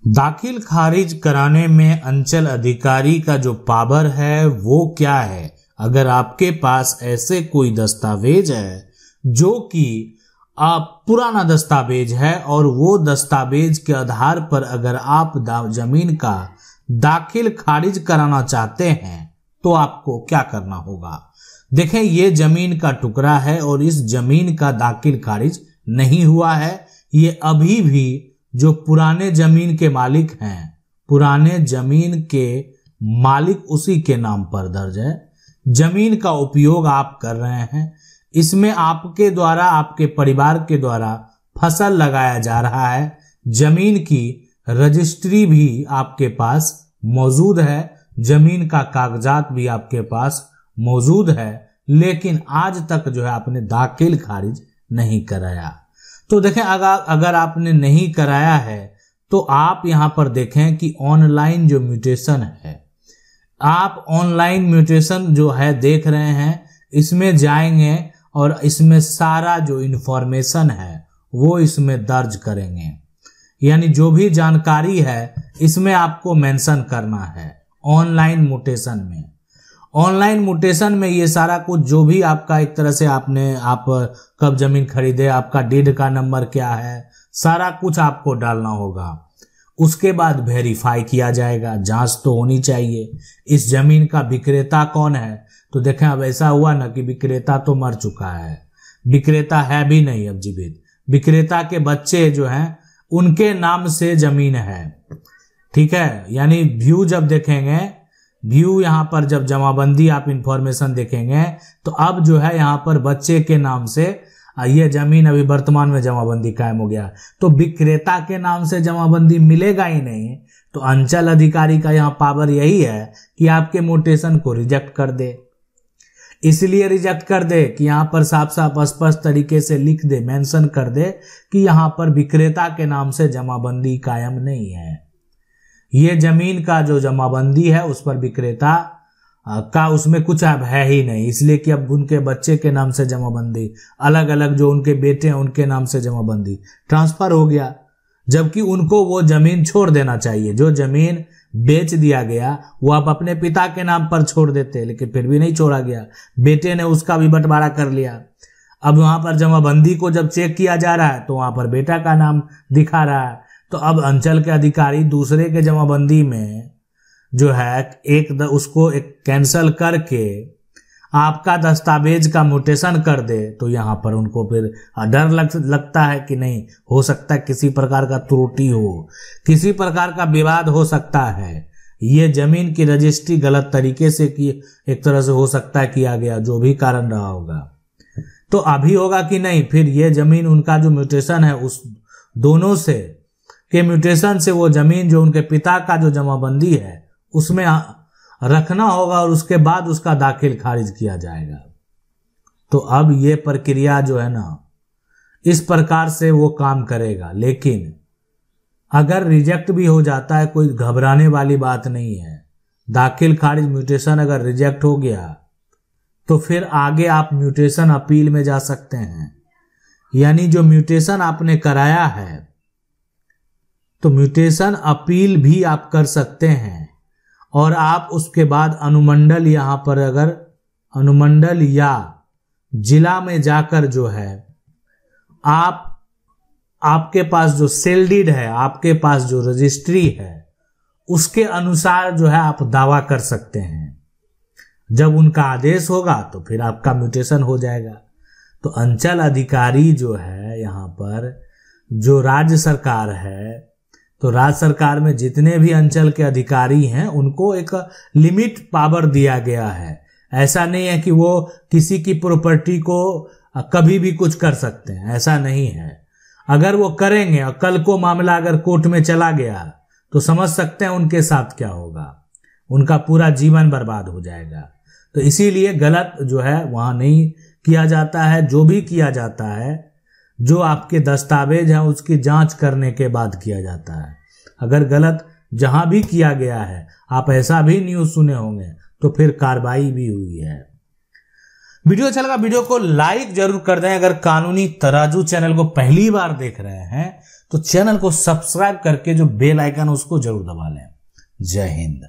दाखिल खारिज कराने में अंचल अधिकारी का जो पावर है वो क्या है। अगर आपके पास ऐसे कोई दस्तावेज है जो कि पुराना दस्तावेज है और वो दस्तावेज के आधार पर अगर आप जमीन का दाखिल खारिज कराना चाहते हैं तो आपको क्या करना होगा। देखें, ये जमीन का टुकड़ा है और इस जमीन का दाखिल खारिज नहीं हुआ है। ये अभी भी जो पुराने जमीन के मालिक हैं, पुराने जमीन के मालिक उसी के नाम पर दर्ज है। जमीन का उपयोग आप कर रहे हैं, इसमें आपके द्वारा, आपके परिवार के द्वारा फसल लगाया जा रहा है। जमीन की रजिस्ट्री भी आपके पास मौजूद है, जमीन का कागजात भी आपके पास मौजूद है, लेकिन आज तक जो है आपने दाखिल खारिज नहीं कराया। तो देखें, अगर आपने नहीं कराया है तो आप यहां पर देखें कि ऑनलाइन जो म्यूटेशन है, आप ऑनलाइन म्यूटेशन जो है देख रहे हैं, इसमें जाएंगे और इसमें सारा जो इंफॉर्मेशन है वो इसमें दर्ज करेंगे। यानी जो भी जानकारी है इसमें आपको मेंशन करना है। ऑनलाइन म्यूटेशन में, ऑनलाइन म्यूटेशन में ये सारा कुछ जो भी आपका एक तरह से आप कब जमीन खरीदे, आपका डीड का नंबर क्या है, सारा कुछ आपको डालना होगा। उसके बाद वेरीफाई किया जाएगा, जांच तो होनी चाहिए इस जमीन का विक्रेता कौन है। तो देखें, अब ऐसा हुआ ना कि विक्रेता तो मर चुका है, विक्रेता है भी नहीं अब जीवित। विक्रेता के बच्चे जो हैं उनके नाम से जमीन है, ठीक है। यानी व्यू जब देखेंगे, व्यू यहाँ पर जब जमाबंदी आप इंफॉर्मेशन देखेंगे तो अब जो है यहाँ पर बच्चे के नाम से ये जमीन अभी वर्तमान में जमाबंदी कायम हो गया। तो विक्रेता के नाम से जमाबंदी मिलेगा ही नहीं। तो अंचल अधिकारी का यहाँ पावर यही है कि आपके म्यूटेशन को रिजेक्ट कर दे। इसलिए रिजेक्ट कर दे कि यहाँ पर साफ साफ स्पष्ट तरीके से लिख दे, मेंशन कर दे कि यहाँ पर विक्रेता के नाम से जमाबंदी कायम नहीं है। ये जमीन का जो जमाबंदी है उस पर विक्रेता का उसमें कुछ अब है ही नहीं, इसलिए कि अब उनके बच्चे के नाम से जमाबंदी, अलग अलग जो उनके बेटे हैं उनके नाम से जमाबंदी ट्रांसफर हो गया। जबकि उनको वो जमीन छोड़ देना चाहिए, जो जमीन बेच दिया गया वो आप अपने पिता के नाम पर छोड़ देते, लेकिन फिर भी नहीं छोड़ा गया, बेटे ने उसका भी बंटवारा कर लिया। अब वहां पर जमाबंदी को जब चेक किया जा रहा है तो वहां पर बेटा का नाम दिखा रहा है। तो अब अंचल के अधिकारी दूसरे के जमाबंदी में जो है उसको कैंसल करके आपका दस्तावेज का म्यूटेशन कर दे, तो यहाँ पर उनको फिर डर लगता है कि नहीं, हो सकता है किसी प्रकार का त्रुटि हो, किसी प्रकार का विवाद हो सकता है, ये जमीन की रजिस्ट्री गलत तरीके से की, एक तरह से हो सकता है किया गया, जो भी कारण रहा होगा। तो अभी होगा कि नहीं, फिर ये जमीन उनका जो म्यूटेशन है उस दोनों से के म्यूटेशन से वो जमीन जो उनके पिता का जो जमाबंदी है उसमें रखना होगा और उसके बाद उसका दाखिल खारिज किया जाएगा। तो अब ये प्रक्रिया जो है ना, इस प्रकार से वो काम करेगा। लेकिन अगर रिजेक्ट भी हो जाता है, कोई घबराने वाली बात नहीं है। दाखिल खारिज म्यूटेशन अगर रिजेक्ट हो गया तो फिर आगे आप म्यूटेशन अपील में जा सकते हैं। यानी जो म्यूटेशन आपने कराया है तो म्यूटेशन अपील भी आप कर सकते हैं। और आप उसके बाद अनुमंडल, यहां पर अगर अनुमंडल या जिला में जाकर जो है आपके पास जो सेल डीड है, आपके पास जो रजिस्ट्री है, उसके अनुसार जो है आप दावा कर सकते हैं। जब उनका आदेश होगा तो फिर आपका म्यूटेशन हो जाएगा। तो अंचल अधिकारी जो है यहाँ पर, जो राज्य सरकार है, तो राज्य सरकार में जितने भी अंचल के अधिकारी हैं उनको एक लिमिट पावर दिया गया है। ऐसा नहीं है कि वो किसी की प्रॉपर्टी को कभी भी कुछ कर सकते हैं, ऐसा नहीं है। अगर वो करेंगे और कल को मामला अगर कोर्ट में चला गया तो समझ सकते हैं उनके साथ क्या होगा, उनका पूरा जीवन बर्बाद हो जाएगा। तो इसीलिए गलत जो है वहां नहीं किया जाता है। जो भी किया जाता है, जो आपके दस्तावेज हैं उसकी जांच करने के बाद किया जाता है। अगर गलत जहां भी किया गया है, आप ऐसा भी न्यूज़ सुने होंगे, तो फिर कार्रवाई भी हुई है। वीडियो अच्छा लगा वीडियो को लाइक जरूर कर दें। अगर कानूनी तराजू चैनल को पहली बार देख रहे हैं तो चैनल को सब्सक्राइब करके जो बेल आइकन उसको जरूर दबा लें। जय हिंद।